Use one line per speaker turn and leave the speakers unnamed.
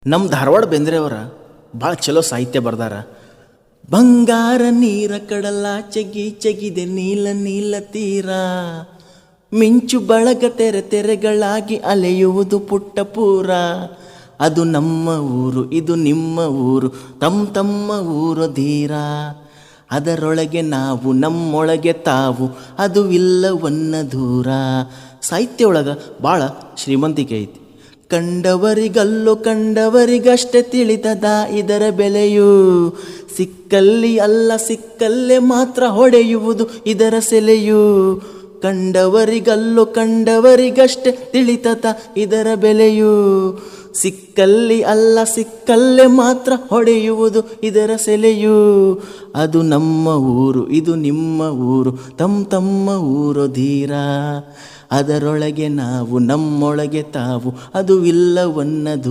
ನಮ್ಮ ಧಾರವಾಡ ಬೇಂದ್ರೆಯವರ ಭಾಳ ಚಲೋ ಸಾಹಿತ್ಯ ಬರ್ದಾರ. ಬಂಗಾರ ನೀರ ಕಡಲ ಚಗಿ ಚಗಿದೆ ನೀಲ ನೀಲ ತೀರ, ಮಿಂಚು ಬಳಗ ತೆರೆ ತೆರೆಗಳಾಗಿ ಅಲೆಯುವುದು ಪುಟ್ಟ ಪೂರ. ಅದು ನಮ್ಮ ಊರು ಇದು ನಿಮ್ಮ ಊರು ತಮ್ಮ ಊರು ಧೀರ. ಅದರೊಳಗೆ ನಾವು ನಮ್ಮೊಳಗೆ ತಾವು ಅದು ಇಲ್ಲವನ್ನ ದೂರ. ಸಾಹಿತ್ಯ ಒಳಗೆ ಭಾಳ ಶ್ರೀಮಂತಿಕೆ ಐತಿ. ಕಂಡವರಿಗಲ್ಲೋ ಕಂಡವರಿಗಷ್ಟೇ ತಿಳಿತದ ಇದರ ಬೆಲೆಯು, ಸಿಕ್ಕಲ್ಲಿ ಅಲ್ಲ ಸಿಕ್ಕಲ್ಲೇ ಮಾತ್ರ ಹೊಡೆಯುವುದು ಇದರ ಸೆಲೆಯು. ಕಂಡವರಿಗಲ್ಲೋ ಕಂಡವರಿಗಷ್ಟೇ ತಿಳಿತದ ಇದರ ಬೆಲೆಯು, ಸಿಕ್ಕಲ್ಲಿ ಅಲ್ಲ ಸಿಕ್ಕಲ್ಲೇ ಮಾತ್ರ ಹೊಡೆಯುವುದು ಇದರ ಸೆಲೆಯು. ಅದು ನಮ್ಮ ಊರು ಇದು ನಿಮ್ಮ ಊರು ತಮ್ಮ ಊರು ಧೀರ. ಅದರೊಳಗೆ ನಾವು ನಮ್ಮೊಳಗೆ ತಾವು ಅದು ಇಲ್ಲವನ್ನ